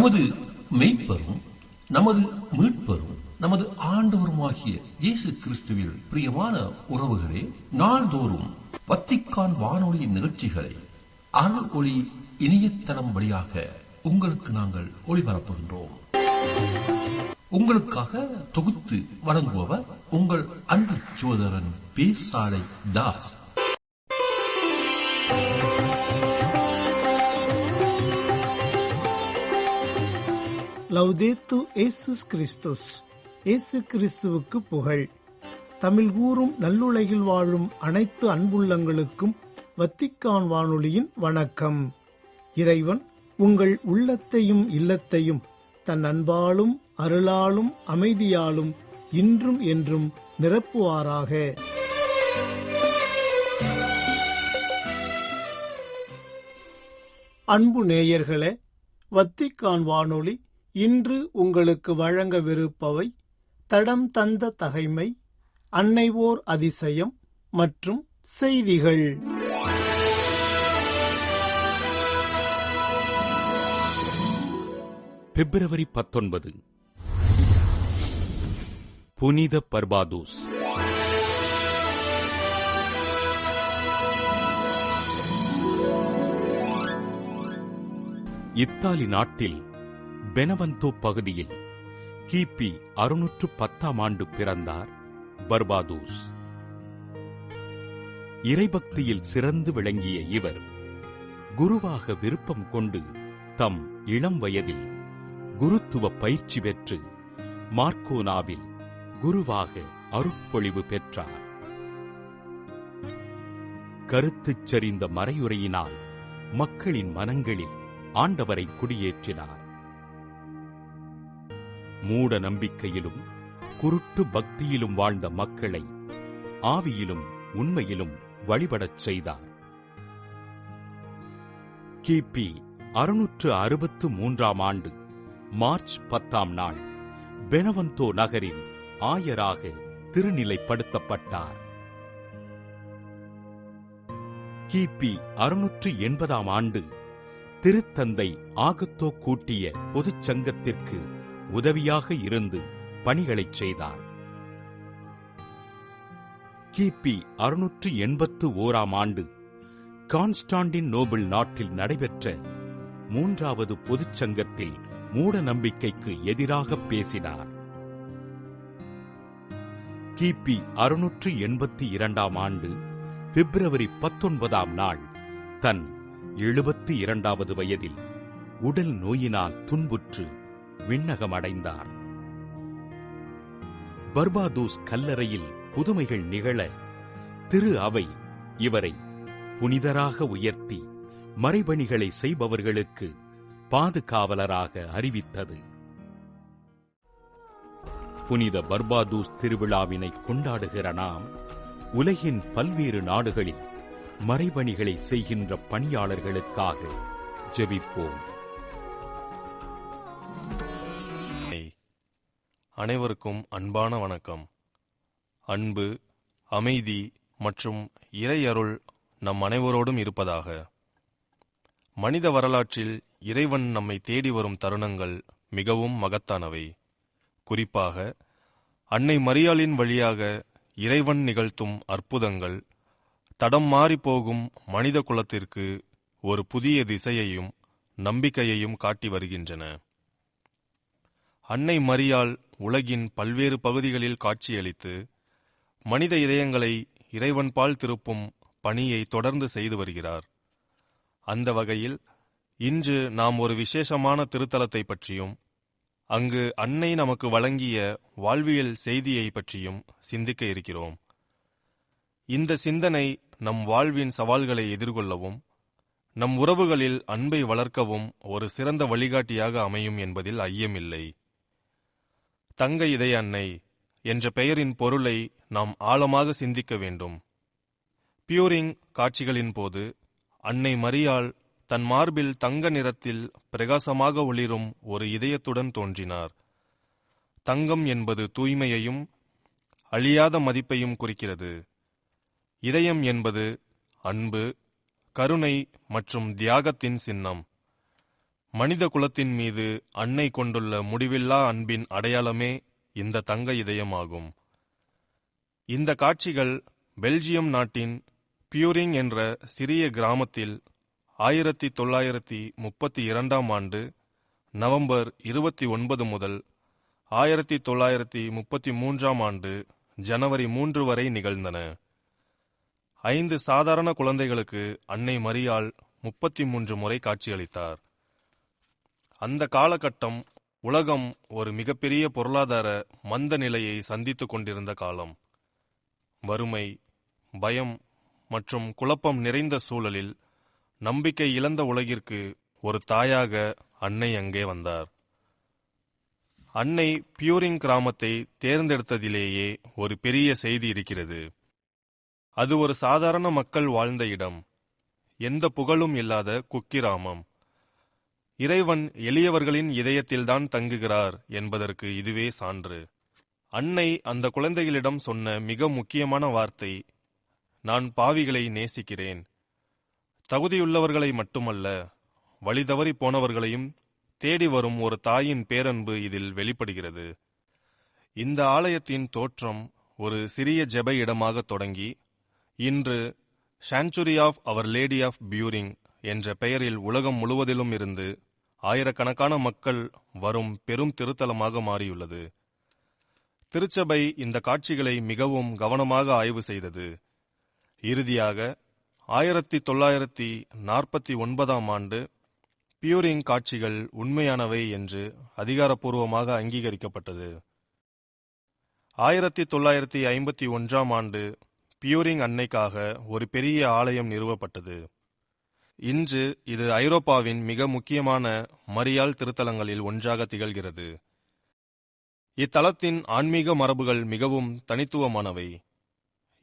நமது மெய்ப்பரும் நமது மீட்பரும் நமது ஆண்டவருமாகிய இயேசு கிறிஸ்துவில் பிரியமான உறவுகளே, நாள்தோறும் வத்திக்கான் வானொலியின் நிகழ்ச்சிகளை அருள் ஒளி இணையதளம் வழியாக உங்களுக்கு நாங்கள் ஒளிபரப்புகின்றோம். உங்களுக்காக தொகுத்து வழங்குபவர் உங்கள் அன்பு சகோதரன் பேசாலை தாஸ். லவ்தேத்து இயேசுஸ் கிறிஸ்துஸ். இயேசு கிறிஸ்துவுக்கு புகழ். தமிழ் கூறும் நல்லுலகில் வாழும் அனைத்து அன்புள்ளங்களுக்கும் வத்திக்கான் வானொலியின் வணக்கம். இறைவன் உங்கள் உள்ளத்தையும் இல்லத்தையும் தன் அன்பாலும் அருளாலும் அமைதியாலும் இன்றும் என்றும் நிரப்புவாராக. அன்பு நேயர்களே, வத்திக்கான் வானொலி இன்று உங்களுக்கு வழங்கவிருப்பவை தடம் தந்த தகைமை, அன்னைவோர் அதிசயம் மற்றும் செய்திகள். பிப்ரவரி 19 புனித பர்பாதூஸ். இத்தாலி நாட்டில் பெனவந்தோ பகுதியில் கிபி 610 பிறந்தார் பர்பாதூஸ். இறைபக்தியில் சிறந்து விளங்கிய இவர் குருவாக விருப்பம் கொண்டு தம் இளம் வயதில் குருத்துவ பயிற்சி பெற்று மார்க்கோனாவில் குருவாக அருட்பொழிவு பெற்றார். கருத்துச் செறிந்த மறையுரையினால் மக்களின் மனங்களில் ஆண்டவரை குடியேற்றினார். மூட நம்பிக்கையிலும் குருட்டு பக்தியிலும் வாழ்ந்த மக்களை ஆவியிலும் உண்மையிலும் வழிபடச் செய்தார். கிபி 663 மார்ச் 10 பெனவந்தோ நகரில் ஆயராக திருநிலைப்படுத்தப்பட்டார். கிபி 680 திருத்தந்தை ஆகத்தோ கூட்டிய பொதுச் சங்கத்திற்கு உதவியாக இருந்து பணிகளைச் செய்தார். கிபி 681 கான்ஸ்டாண்டின் நோபிள் நாட்டில் நடைபெற்ற 3வது பொதுச்சங்கத்தில் மூட நம்பிக்கைக்கு எதிராக பேசினார். கிபி 682 பிப்ரவரி 19 தன் 72வது வயதில் உடல் நோயினால் துன்புற்று விண்ணகமடைந்தார். பர்பாதூஸ் கல்லறையில் புதுமைகள் நிகழ திரு அவை இவரை புனிதராக உயர்த்தி மறைபணிகளை செய்பவர்களுக்கு பாதுகாவலராக அறிவித்தது. புனித பர்பாதூஸ் திருவிழாவினை கொண்டாடுகிற நாம் உலகின் பல்வேறு நாடுகளில் மறைபணிகளை செய்கின்ற பணியாளர்களுக்காக ஜெபிப்போம். அனைவருக்கும் அன்பான வணக்கம். அன்பு, அமைதி மற்றும் இறையருள் நம் அனைவரோடும் இருப்பதாக. மனித வரலாற்றில் இறைவன் நம்மை தேடி வரும் தருணங்கள் மிகவும் மகத்தானவை. குறிப்பாக அன்னை மரியாளின் வழியாக இறைவன் நிகழ்த்தும் அற்புதங்கள் தடம் மாறிப்போகும் மனித குலத்திற்கு ஒரு புதிய திசையையும் நம்பிக்கையையும் காட்டி வருகின்றன. அன்னை மரியாள் உலகின் பல்வேறு பகுதிகளில் காட்சியளித்து மனித இதயங்களை இறைவன்பால் திருப்பும் பணியை தொடர்ந்து செய்து வருகிறார். அந்த வகையில் இன்று நாம் ஒரு விசேஷமான திருத்தலத்தை பற்றியும் அங்கு அன்னை நமக்கு வழங்கிய வாழ்வியல் செய்தியை பற்றியும் சிந்திக்க இருக்கிறோம். இந்த சிந்தனை நம் வாழ்வின் சவால்களை எதிர்கொள்ளவும் நம் உறவுகளில் அன்பை வளர்க்கவும் ஒரு சிறந்த வழிகாட்டியாக அமையும் என்பதில் ஐயமில்லை. தங்க இதய அன்னை என்ற பெயரின் பொருளை நாம் ஆழமாக சிந்திக்க வேண்டும். பியூரிங் காட்சிகளின் போது அன்னை மரியாள் தன் மார்பில் தங்க நிறத்தில் பிரகாசமாக ஒளிரும் ஒரு இதயத்துடன் தோன்றினார். தங்கம் என்பது தூய்மையையும் அழியாத மதிப்பையும் குறிக்கிறது. இதயம் என்பது அன்பு, கருணை மற்றும் தியாகத்தின் சின்னம். மனித குலத்தின் மீது அன்னை கொண்டுள்ள முடிவில்லா அன்பின் அடையாளமே இந்த தங்க இதயமாகும். இந்த காட்சிகள் பெல்ஜியம் நாட்டின் பியூரிங் என்ற சிறிய கிராமத்தில் 1932 ஆண்டு நவம்பர் 29 முதல் 1933 ஆண்டு ஜனவரி 3 வரை நிகழ்ந்தன. 5 சாதாரண குழந்தைகளுக்கு அன்னை மரியாள் 33 முறை காட்சியளித்தார். அந்த காலகட்டம் உலகம் ஒரு மிகப்பெரிய பொருளாதார மந்த நிலையை சந்தித்துக் கொண்டிருந்த காலம். வறுமை, பயம் மற்றும் குழப்பம் நிறைந்த சூழலில் நம்பிக்கை இழந்த உலகிற்கு ஒரு தாயாக அன்னை அங்கே வந்தார். அன்னை பியூரிங் கிராமத்தை தேர்ந்தெடுத்ததிலேயே ஒரு பெரிய செய்தி இருக்கிறது. அது ஒரு சாதாரண மக்கள் வாழ்ந்த இடம், எந்த புகழும் இல்லாத குக்கிராமம். இறைவன் எளியவர்களின் இதயத்தில்தான் தங்குகிறார் என்பதற்கு இதுவே சான்று. அன்னை அந்த குழந்தைகளிடம் சொன்ன மிக முக்கியமான வார்த்தை, நான் பாவிகளை நேசிக்கிறேன். தகுதியுள்ளவர்களை மட்டுமல்ல, வழிதவறி போனவர்களையும் தேடி வரும் ஒரு தாயின் பேரன்பு இதில் வெளிப்படுகிறது. இந்த ஆலயத்தின் தோற்றம் ஒரு சிறிய ஜெப இடமாக தொடங்கி இன்று sanctuary of our lady of பியூரிங் என்ற பெயரில் உலகம் முழுவதிலும் இருந்து ஆயிரக்கணக்கான மக்கள் வரும் பெரும் திருத்தலமாக மாறியுள்ளது. திருச்சபை இந்த காட்சிகளை மிகவும் கவனமாக ஆய்வு செய்தது. இறுதியாக 1949 ஆண்டு பியூரிங் காட்சிகள் உண்மையானவை என்று அதிகாரப்பூர்வமாக அங்கீகரிக்கப்பட்டது. 1951 ஆண்டு பியூரிங் அன்னைக்காக ஒரு பெரிய ஆலயம் நிறுவப்பட்டது. இன்று இது ஐரோப்பாவின் மிக முக்கியமான மரியாள் திருத்தலங்களில் ஒன்றாக திகழ்கிறது. இத்தலத்தின் ஆன்மீக மரபுகள் மிகவும் தனித்துவமானவை.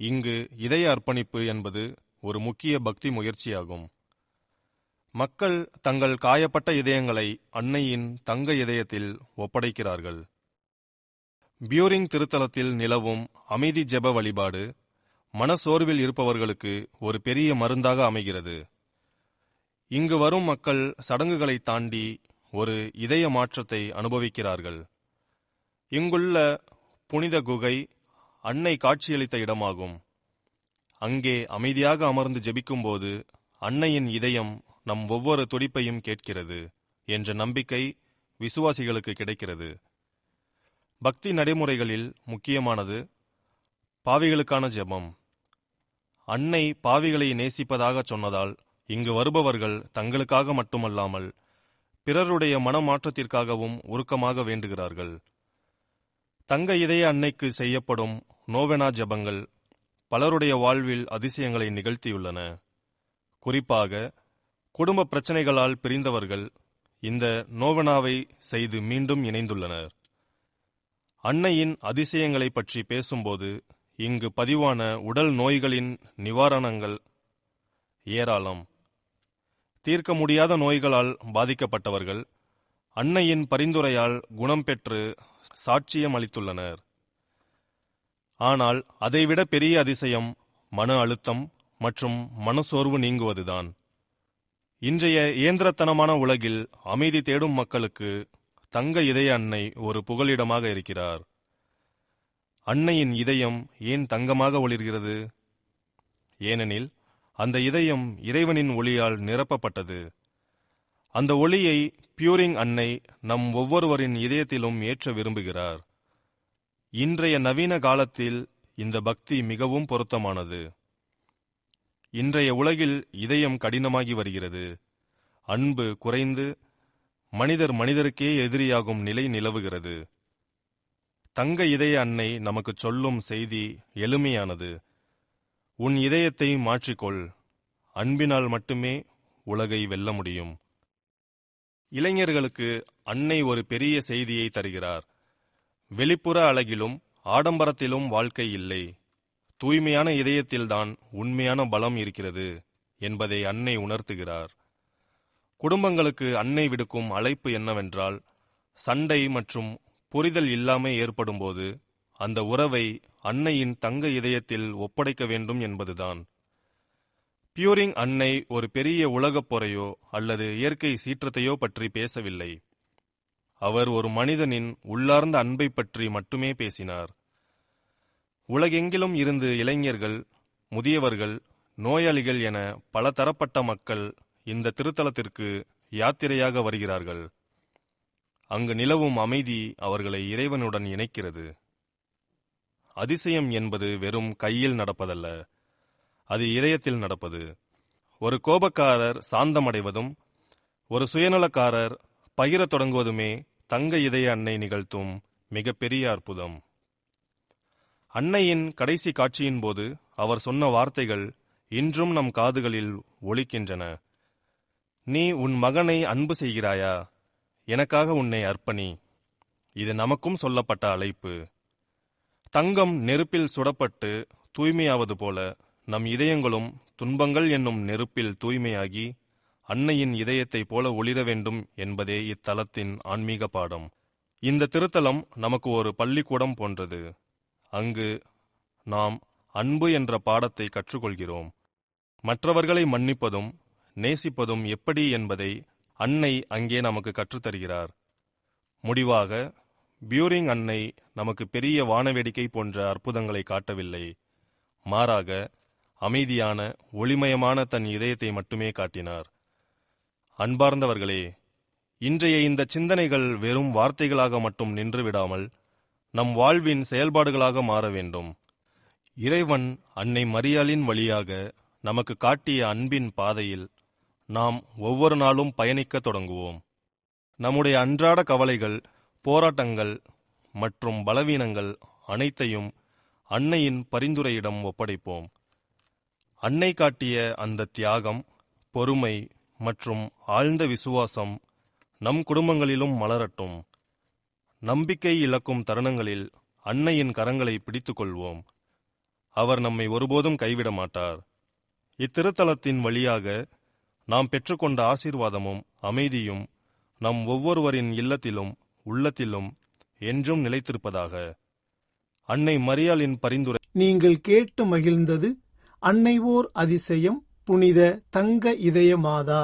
இங்கு இதய அர்ப்பணிப்பு என்பது ஒரு முக்கிய பக்தி முயற்சியாகும். மக்கள் தங்கள் காயப்பட்ட இதயங்களை அன்னையின் தங்க இதயத்தில் ஒப்படைக்கிறார்கள். பியூரிங் திருத்தலத்தில் நிலவும் அமைதி ஜெப வழிபாடு மனசோர்வில் இருப்பவர்களுக்கு ஒரு பெரிய மருந்தாக அமைகிறது. இங்கு வரும் மக்கள் சடங்குகளை தாண்டி ஒரு இதய மாற்றத்தை அனுபவிக்கிறார்கள். இங்குள்ள புனித குகை அன்னை காட்சியளித்த இடமாகும். அங்கே அமைதியாக அமர்ந்து ஜெபிக்கும்போது அன்னையின் இதயம் நம் ஒவ்வொரு துடிப்பையும் கேட்கிறது என்ற நம்பிக்கை விசுவாசிகளுக்கு கிடைக்கிறது. பக்தி நடைமுறைகளில் முக்கியமானது பாவிகளுக்கான ஜெபம். அன்னை பாவிகளை நேசிப்பதாக சொன்னதால் இங்கு வருபவர்கள் தங்களுக்காக மட்டுமல்லாமல் பிறருடைய மனமாற்றத்திற்காகவும் உருக்கமாக வேண்டுகிறார்கள். தங்க இதய அன்னைக்கு செய்யப்படும் நோவெனா ஜெபங்கள் பலருடைய வாழ்வில் அதிசயங்களை நிகழ்த்தியுள்ளன. குறிப்பாக குடும்ப பிரச்சனைகளால் பிரிந்தவர்கள் இந்த நோவெனாவை செய்து மீண்டும் இணைந்துள்ளனர். அன்னையின் அதிசயங்களை பற்றி பேசும்போது இங்கு பதிவான உடல் நோய்களின் நிவாரணங்கள் ஏராளம். தீர்க்க முடியாத நோய்களால் பாதிக்கப்பட்டவர்கள் அன்னையின் பரிந்துரையால் குணம் பெற்று சாட்சியம் அளித்துள்ளனர். ஆனால் அதைவிட பெரிய அதிசயம் மன அழுத்தம் மற்றும் மனசோர்வு நீங்குவதுதான். இன்றைய இயந்திரத்தனமான உலகில் அமைதி தேடும் மக்களுக்கு தங்க இதய அன்னை ஒரு புகலிடமாக இருக்கிறார். அன்னையின் இதயம் ஏன் தங்கமாக ஒளிர்கிறது? ஏனெனில் அந்த இதயம் இறைவனின் ஒளியால் நிரப்பப்பட்டது. அந்த ஒளியை பியூரிங் அன்னை நம் ஒவ்வொருவரின் இதயத்திலும் ஏற்ற விரும்புகிறார். இன்றைய நவீன காலத்தில் இந்த பக்தி மிகவும் பொருத்தமானது. இன்றைய உலகில் இதயம் கடினமாகி வருகிறது. அன்பு குறைந்து மனிதர் மனிதருக்கே எதிரியாகும் நிலை நிலவுகிறது. தங்க இதய அன்னை நமக்கு சொல்லும் செய்தி எளிமையானது. உன் இதயத்தை மாற்றிக்கொள். அன்பினால் மட்டுமே உலகை வெல்ல முடியும். இளைஞர்களுக்கு அன்னை ஒரு பெரிய செய்தியை தருகிறார். வெளிப்புற அழகிலும் ஆடம்பரத்திலும் வாழ்க்கை இல்லை. தூய்மையான இதயத்தில்தான் உண்மையான பலம் இருக்கிறது என்பதை அன்னை உணர்த்துகிறார். குடும்பங்களுக்கு அன்னை விடுக்கும் அழைப்பு என்னவென்றால், சண்டை மற்றும் புரிதல் இல்லாமை ஏற்படும்போது அந்த உறவை அன்னையின் தங்க இதயத்தில் ஒப்படைக்க வேண்டும் என்பதுதான். பியூரிங் அன்னை ஒரு பெரிய உலகப் பொறையோ அல்லது இயற்கை சீற்றத்தையோ பற்றி பேசவில்லை. அவர் ஒரு மனிதனின் உள்ளார்ந்த அன்பை பற்றி மட்டுமே பேசினார். உலகெங்கிலும் இருந்து இளைஞர்கள், முதியவர்கள், நோயாளிகள் என பல தரப்பட்ட மக்கள் இந்த திருத்தலத்திற்கு யாத்திரையாக வருகிறார்கள். அங்கு நிலவும் அமைதி அவர்களை இறைவனுடன் இணைக்கிறது. அதிசயம் என்பது வெறும் கையில் நடப்பதல்ல, அது இதயத்தில் நடப்பது. ஒரு கோபக்காரர் சாந்தமடைவதும் ஒரு சுயநலக்காரர் பகிரத் தொடங்குவதுமே தங்க இதய அன்னை நிகழ்த்தும் மிகப்பெரிய அற்புதம். அன்னையின் கடைசி காட்சியின் போது அவர் சொன்ன வார்த்தைகள் இன்றும் நம் காதுகளில் ஒலிக்கின்றன. நீ உன் மகனை அன்பு செய்கிறாயா? எனக்காக உன்னை அர்ப்பணி. இது நமக்கும் சொல்லப்பட்ட அழைப்பு. தங்கம் நெருப்பில் சுடப்பட்டு தூய்மையாவது போல நம் இதயங்களும் துன்பங்கள் என்னும் நெருப்பில் தூய்மையாகி அன்னையின் இதயத்தைப் போல ஒளிர வேண்டும் என்பதே இத்தலத்தின் ஆன்மீக பாடம். இந்த திருத்தலம் நமக்கு ஒரு பள்ளிக்கூடம் போன்றது. அங்கு நாம் அன்பு என்ற பாடத்தை கற்றுக்கொள்கிறோம். மற்றவர்களை மன்னிப்பதும் நேசிப்பதும் எப்படி என்பதை அன்னை அங்கே நமக்கு கற்றுத்தருகிறார். முடிவாக, பியூரிங் அன்னை நமக்கு பெரிய வானவேடிக்கை போன்ற அற்புதங்களை காட்டவில்லை. மாறாக, அமைதியான ஒளிமயமான தன் இதயத்தை மட்டுமே காட்டினார். அன்பார்ந்தவர்களே, இன்றைய இந்த சிந்தனைகள் வெறும் வார்த்தைகளாக மட்டும் நின்றுவிடாமல் நம் வாழ்வின் செயல்பாடுகளாக மாற வேண்டும். இறைவன் அன்னை மரியாளின் வழியாக நமக்கு காட்டிய அன்பின் பாதையில் நாம் ஒவ்வொரு நாளும் பயணிக்க தொடங்குவோம். நம்முடைய அன்றாட கவலைகள், போராட்டங்கள் மற்றும் பலவீனங்கள் அனைத்தையும் அன்னையின் பரிந்துரையிடம் ஒப்படைப்போம். அன்னை காட்டிய அந்த தியாகம், பொறுமை மற்றும் ஆழ்ந்த விசுவாசம் நம் குடும்பங்களிலும் மலரட்டும். நம்பிக்கை இழக்கும் தருணங்களில் அன்னையின் கரங்களை பிடித்துக் கொள்வோம். அவர் நம்மை ஒருபோதும் கைவிட மாட்டார். இத்திருத்தலத்தின் வழியாக நாம் பெற்றுக்கொண்ட ஆசீர்வாதமும் அமைதியும் நம் ஒவ்வொருவரின் இல்லத்திலும் உள்ளத்திலும் என்றும் நிலைத்திருப்பதாக. அன்னை மரியாளின் பரிந்துரை. நீங்கள் கேட்டு மகிழ்ந்தது அன்னை ஓர் அதிசயம், புனித தங்க இதய மாதா.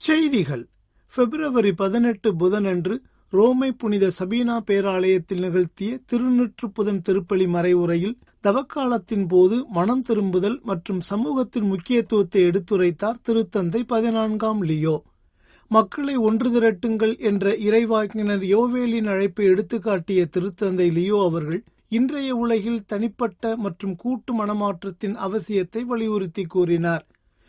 செய்திகள். பிப்ரவரி 18 புதனன்று ரோமை புனித சபீனா பேராலயத்தில் நிகழ்த்திய திருநூற்றுப்புதன் திருப்பலி மறைவுரையில் தவக்காலத்தின் போது மனம் திரும்புதல் மற்றும் சமூகத்தின் முக்கியத்துவத்தை எடுத்துரைத்தார் திருத்தந்தை 14ஆம் லியோ. மக்களை ஒன்று திரட்டுங்கள் என்ற இறைவாக்கினர் யோவேலின் அழைப்பை எடுத்துக்காட்டிய திருத்தந்தை லியோ அவர்கள் இன்றைய உலகில் தனிப்பட்ட மற்றும் கூட்டு மனமாற்றத்தின் அவசியத்தை வலியுறுத்தி கூறினார்.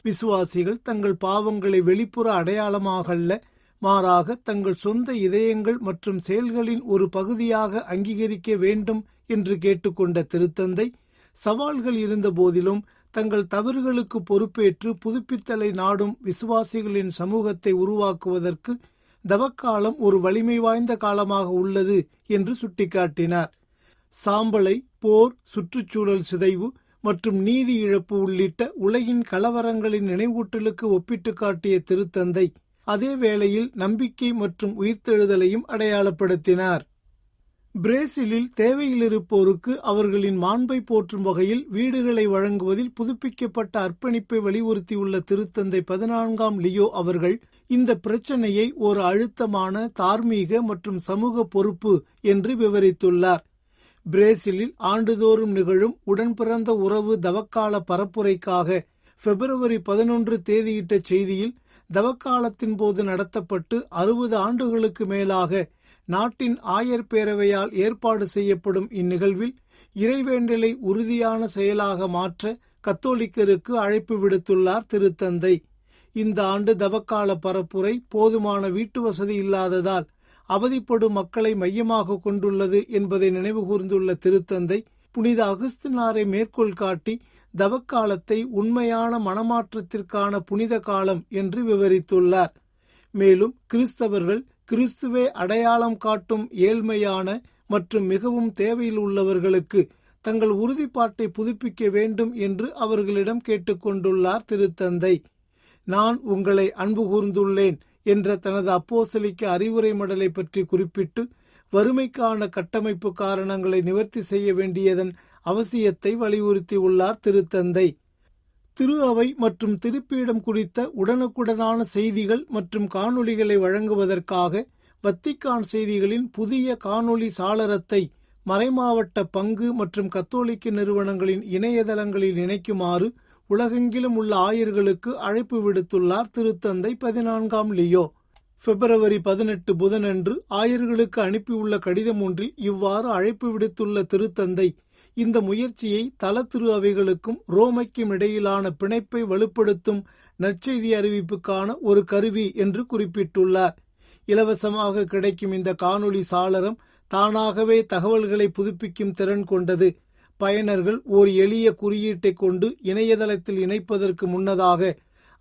விசுவாசிகள் தங்கள் பாவங்களை வெளிப்புற அடையாளமாக அல்ல, மாறாக தங்கள் சொந்த இதயங்கள் மற்றும் செயல்களின் ஒரு பகுதியாக அங்கீகரிக்க வேண்டும் என்று கேட்டுக்கொண்ட திருத்தந்தை, சவால்கள் இருந்த போதிலும் தங்கள் தவறுகளுக்கு பொறுப்பேற்று புதுப்பித்தலை நாடும் விசுவாசிகளின் சமூகத்தை உருவாக்குவதற்கு தவக்காலம் ஒரு வலிமை வாய்ந்த காலமாக உள்ளது என்று சுட்டிக்காட்டினார். சாம்பலை, போர், சுற்றுச்சூழல் சிதைவு மற்றும் நீதி இழப்பு உள்ளிட்ட உலகின் கலவரங்களின் நினைவூட்டலுக்கு ஒப்பிட்டு காட்டிய திருத்தந்தை அதே வேளையில் நம்பிக்கை மற்றும் உயிர்த்தெழுதலையும் அடையாளப்படுத்தினார். பிரேசிலில் தேவையிலிருப்போருக்கு அவர்களின் மாண்பை போற்றும் வகையில் வீடுகளை வழங்குவதில் புதுப்பிக்கப்பட்ட அர்ப்பணிப்பை வலியுறுத்தியுள்ள திருத்தந்தை 14ஆம் லியோ அவர்கள் இந்த பிரச்சனையை ஒரு அழுத்தமான தார்மீக மற்றும் சமூக பொறுப்பு என்று விவரித்துள்ளார். பிரேசிலில் ஆண்டுதோறும் நிகழும் உடன்பிறந்த உறவு தவக்கால பரப்புரைக்காக பிப்ரவரி 11 தேதியிட்ட செய்தியில், தவக்காலத்தின் போது நடத்தப்பட்டு 60 ஆண்டுகளுக்கு மேலாக நாட்டின் ஆயர் பேரவையால் ஏற்பாடு செய்யப்படும் இந்நிகழ்வில் இறைவேண்டலை உறுதியான செயலாக மாற்ற கத்தோலிக்கருக்கு அழைப்பு விடுத்துள்ளார் திருத்தந்தை. இந்த ஆண்டு தவக்கால பரப்புரை போதுமான வீட்டு வசதி இல்லாததால் அவதிப்படும் மக்களை மையமாக கொண்டுள்ளது என்பதை நினைவுகூர்ந்துள்ள திருத்தந்தை, புனித அகுஸ்தினாரை மேற்கோள் காட்டி தவக்காலத்தை உண்மையான மனமாற்றத்திற்கான புனித காலம் என்று விவரித்துள்ளார். மேலும் கிறிஸ்தவர்கள் கிறிஸ்துவே அடையாளம் காட்டும் ஏழ்மையான மற்றும் மிகவும் தேவையில் உள்ளவர்களுக்கு தங்கள் உறுதிப்பாட்டை புதுப்பிக்க வேண்டும் என்று அவர்களிடம் கேட்டுக்கொண்டுள்ளார் திருத்தந்தை. நான் உங்களை அன்பு கூர்ந்துள்ளேன் என்ற தனது அப்போஸ்தலிக்க அறிவுரை மடலை பற்றி குறிப்பிட்டு வறுமைக்கான கட்டமைப்பு காரணங்களை நிவர்த்தி செய்ய வேண்டியதன் அவசியத்தை வலியுறுத்தியுள்ளார் திருத்தந்தை. திரு அவை மற்றும் திருப்பீடம் குறித்த உடனுக்குடனான செய்திகள் மற்றும் காணொளிகளை வழங்குவதற்காக வத்திக்கான் செய்திகளின் புதிய காணொளி சாளரத்தை மறைமாவட்ட பங்கு மற்றும் கத்தோலிக்க நிறுவனங்களின் இணையதளங்களில் இணைக்குமாறு உலகெங்கிலும் உள்ள ஆயர்களுக்கு அழைப்பு விடுத்துள்ளார் திருத்தந்தை 14ஆம் லியோ. பிப்ரவரி 18 புதனன்று ஆயர்களுக்கு அனுப்பியுள்ள கடிதம் ஒன்றில் இவ்வாறு அழைப்பு விடுத்துள்ள திருத்தந்தை இந்த முயற்சியை தல திரு அவைகளுக்கும் ரோமைக்கும் இடையிலான பிணைப்பை வலுப்படுத்தும் நற்செய்தி அறிவிப்புக்கான ஒரு கருவி என்று குறிப்பிட்டுள்ளார். இலவசமாக கிடைக்கும் இந்த காணொளி சாளரம் தானாகவே தகவல்களை புதுப்பிக்கும் திறன் கொண்டது. பயனர்கள் ஓர் எளிய குறியீட்டை கொண்டு இணையதளத்தில் இணைப்பதற்கு முன்னதாக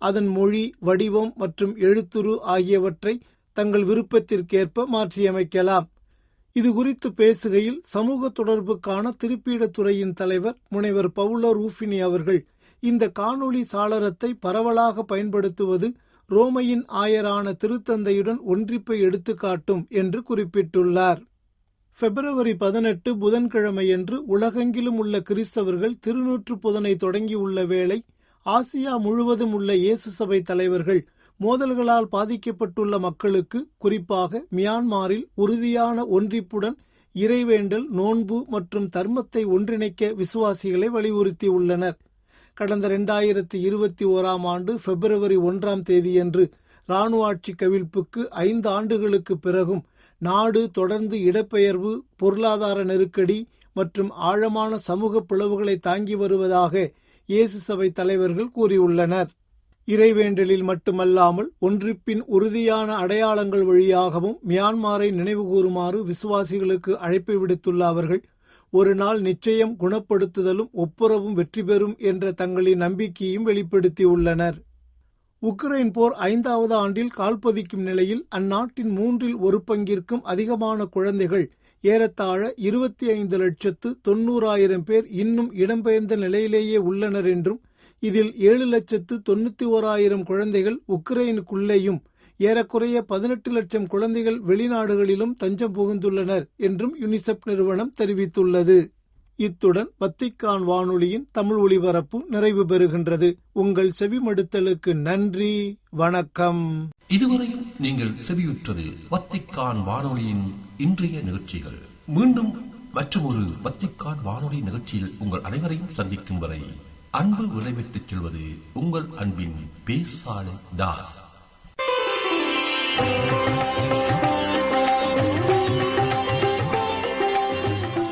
அதன் மொழி, வடிவம் மற்றும் எழுத்துரு ஆகியவற்றை தங்கள் விருப்பத்திற்கேற்ப மாற்றியமைக்கலாம். இது குறித்து பேசுகையில் சமூக தொடர்புக்கான திருப்பீடத்துறையின் தலைவர் முனைவர் பவுலோ ரூஃபினி அவர்கள் இந்த காணொளி சாளரத்தை பரவலாக பயன்படுத்துவது ரோமையின் ஆயரான திருத்தந்தையுடன் ஒன்றிப்பை எடுத்துக்காட்டும் என்று குறிப்பிட்டுள்ளார். பிப்ரவரி 18 புதன்கிழமையன்று உலகெங்கிலும் உள்ள கிறிஸ்தவர்கள் திருநூற்று புதனை தொடங்கியுள்ள வேளை ஆசியா முழுவதும் உள்ள இயேசு சபை தலைவர்கள் மோதல்களால் பாதிக்கப்பட்டுள்ள மக்களுக்கு, குறிப்பாக மியான்மாரில் உறுதியான ஒன்றிப்புடன் இறைவேண்டல், நோன்பு மற்றும் தர்மத்தை ஒன்றிணைக்க விசுவாசிகளை வலியுறுத்தியுள்ளனர். கடந்த 2021ஆம் ஆண்டு பிப்ரவரி 1ஆம் தேதியன்று இராணுவ ஆட்சி கவிழ்ப்புக்கு 5 ஆண்டுகளுக்கு பிறகும் நாடு தொடர்ந்து இடப்பெயர்வு, பொருளாதார நெருக்கடி மற்றும் ஆழமான சமூக பிளவுகளை தாங்கி வருவதாக இயேசு சபை தலைவர்கள் கூறியுள்ளனர். இறைவேண்டலில் மட்டுமல்லாமல் ஒன்றிப்பின் உறுதியான அடையாளங்கள் வழியாகவும் மியான்மாரை நினைவுகூருமாறு விசுவாசிகளுக்கு அழைப்பு விடுத்துள்ள அவர்கள் ஒரு நாள் நிச்சயம் குணப்படுத்துதலும் ஒப்புரவும் வெற்றி பெறும் என்ற தங்களின் நம்பிக்கையும் வெளிப்படுத்தியுள்ளனர். உக்ரைன் போர் 5வது ஆண்டில் கால்பதிக்கும் நிலையில் அந்நாட்டின் 1/3 பங்கிற்கும் அதிகமான குழந்தைகள், ஏறத்தாழ 25,90,000 பேர் இன்னும் இடம்பெயர்ந்த நிலையிலேயே உள்ளனர் என்றும், இதில் 7,91,000 குழந்தைகள் உக்ரைனுக்குள்ளேயும் ஏறக்குறைய 18 லட்சம் குழந்தைகள் வெளிநாடுகளிலும் தஞ்சம் புகுந்துள்ளனர் என்றும் யுனிசெப் நிறுவனம் தெரிவித்துள்ளது. இத்துடன் வத்திக்கான் வானொலியின் தமிழ் ஒலிபரப்பு நிறைவு பெறுகின்றது. உங்கள் செவிமடுத்தலுக்கு நன்றி, வணக்கம். இதுவரையும் நீங்கள் செவியுற்றது வத்திக்கான் வானொலியின் இன்றைய நிகழ்ச்சிகள். மீண்டும் மற்றொரு வத்திக்கான் வானொலி நிகழ்ச்சியில் உங்கள் அனைவரையும் சந்திக்கும் வரை அன்பு விடைபெற்றுச் செல்வது உங்கள் அன்பின் பேசாலை தாஸ்.